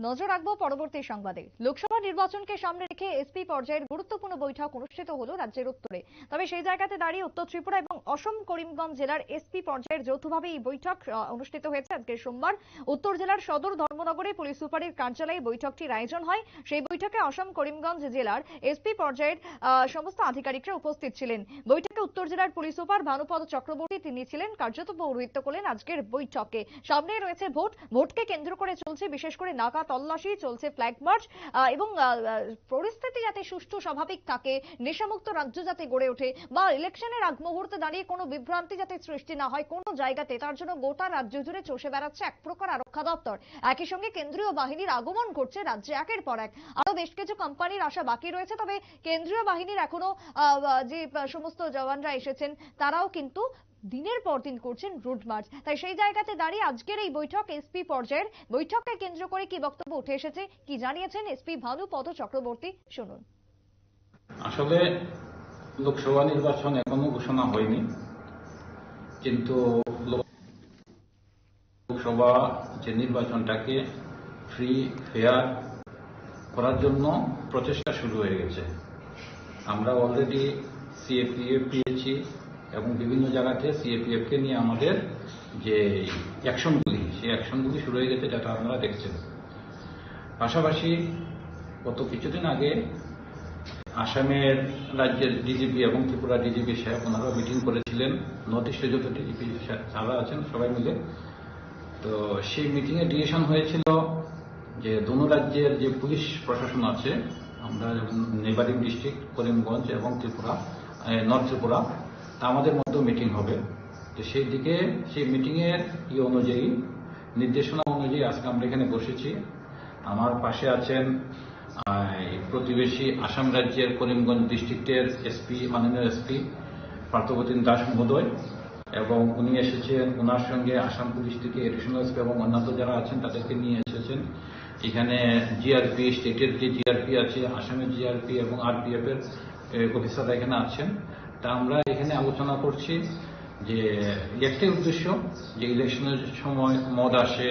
নজর রাখবো পরবর্তী সংবাদে। লোকসভা নির্বাচনকে সামনে রেখে এসপি পর্যায়ের গুরুত্বপূর্ণ বৈঠক অনুষ্ঠিত হলো রাজ্যের উত্তরে। তবে সেই জায়গাতে দাঁড়িয়ে উত্তর ত্রিপুরা এবং অসম করিমগঞ্জ জেলার এসপি পর্যায়ের যৌথভাবে এই বৈঠক অনুষ্ঠিত হয়েছে আজকে সোমবার। উত্তর জেলার সদর ধর্মনগরে পুলিশ সুপারের কার্যালয়ে বৈঠকটির আয়োজন হয়। সেই বৈঠকে অসম করিমগঞ্জ জেলার এসপি পর্যায়ের সমস্ত আধিকারিকরা উপস্থিত ছিলেন। বৈঠকে উত্তর জেলার পুলিশ সুপার ভানুপদ চক্রবর্তী তিনি ছিলেন, কার্যত পৌরোহিত্য করলেন আজকের বৈঠকে। সামনে রয়েছে ভোটকে কেন্দ্র করে চলছে বিশেষ করে নাকা তল্লাশি, চলছে ফ্ল্যাগ মার্চ এবং পরিস্থিতি যাতে সুষ্ঠু স্বাভাবিক থাকে, নেশামুক্ত রাজ্য যাতে গড়ে ওঠে বা ইলেকশনের আগ মুহূর্তে দাঁড়িয়ে কোনো বিভ্রান্তি যাতে সৃষ্টি না হয় কোনো জায়গাতে, তার জন্য গোটা রাজ্য জুড়ে চষে বেড়াচ্ছে এক প্রকার আরক্ষা দপ্তর। একই সঙ্গে কেন্দ্রীয় বাহিনীর আগমন ঘটছে রাজ্যে একের পর এক। আরো বেশ কিছু কোম্পানির আসা বাকি রয়েছে, তবে কেন্দ্রীয় বাহিনীর এখনো যে সমস্ত জওয়ানরা এসেছেন তারাও কিন্তু দিনের পর দিন করছেন রুট মার্চ। তাই সেই জায়গাতে দাঁড়িয়ে আজকের এই বৈঠক এসপি পর্যায়ের বৈঠককে কেন্দ্র করে কি বক্তব্য উঠে এসেছে, কি জানিয়েছেন এসপি ভানুপদ চক্রবর্তী, শুনুন। আসলে লোকসভা নির্বাচন এখনো ঘোষণা হয়নি, কিন্তু লোকসভা যে নির্বাচনটাকে ফ্রি ফেয়ার করার জন্য প্রচেষ্টা শুরু হয়ে গেছে। আমরা অলরেডি সিএপিএফ পেয়েছি এবং বিভিন্ন জায়গাতে সিএপিএফ কে নিয়ে আমাদের যে অ্যাকশনগুলি, সেই অ্যাকশনগুলি শুরু হয়ে গেছে, যেটা আপনারা দেখছেন। পাশাপাশি গত কিছুদিন আগে আসামের রাজ্যের ডিজিপি এবং ত্রিপুরা ডিজিপি সাহেব ওনারা মিটিং করেছিলেন, নর্থ ইস্টে যত ডিজিপি যারা আছেন সবাই মিলে। তো সেই মিটিংয়ে ডিসিশন হয়েছিল যে দোনো রাজ্যের যে পুলিশ প্রশাসন আছে, আমরা নেবারিং ডিস্ট্রিক্ট করিমগঞ্জ এবং ত্রিপুরা, নর্থ ত্রিপুরা, তা আমাদের মধ্যে মিটিং হবে। তো সেই দিকে সেই মিটিংয়ের অনুযায়ী, নির্দেশনা অনুযায়ী আজকে আমরা এখানে বসেছি। আমার পাশে আছেন প্রতিবেশী আসাম রাজ্যের করিমগঞ্জ ডিস্ট্রিক্টের এসপি, মাননীয় এসপি পার্থপ্রতিম দাস মহোদয়, এবং উনি এসেছেন, ওনার সঙ্গে আসাম পুলিশ থেকে এডিশনাল এসপি এবং অন্যান্য যারা আছেন তাদেরকে নিয়ে এসেছেন। এখানে জিআরপি, স্টেটের যে জিআরপি আছে, আসামের জিআরপি এবং আরপিএফ এর অফিসাররা এখানে আছেন। তা আমরা এখানে আলোচনা করছি যে একটাই উদ্দেশ্য, যে ইলেকশনের সময় মদ আসে,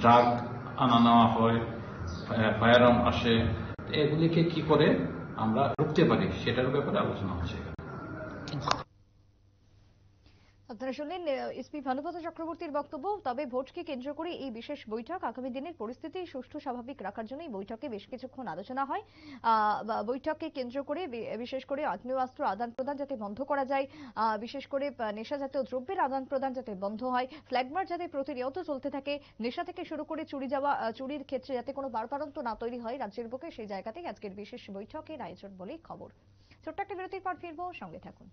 ড্রাগ আনা নেওয়া হয়, ফায়ার আর্ম আসে, এগুলিকে কি করে আমরা রুখতে পারি সেটার ব্যাপারে আলোচনা হচ্ছে। আপনারা শুনলেন এসপি ভানুপদ চক্রবর্তীর বক্তব্য। তবে ভোটকে কেন্দ্র করে এই বিশেষ বৈঠক আগামী দিনের পরিস্থিতি সুষ্ঠু স্বাভাবিক রাখার জন্য এই বৈঠকে বেশ কিছুক্ষণ আলোচনা হয়। বৈঠককে কেন্দ্র করে বিশেষ করে আগ্নেয়াস্ত্র আদান প্রদান যাতে বন্ধ করা যায়, বিশেষ করে নেশা জাতীয় দ্রব্যের আদান প্রদান যাতে বন্ধ হয়, ফ্ল্যাগমার্চ যাতে প্রতিনিয়ত চলতে থাকে, নেশা থেকে শুরু করে চুরির ক্ষেত্রে যাতে কোনো বাড়বাড়ন্ত না তৈরি হয় রাজ্যের বুকে, সেই জায়গাতেই আজকের বিশেষ বৈঠকের আয়োজন বলেই খবর। ছোট্ট একটা বিরতির পর ফিরবো, সঙ্গে থাকুন।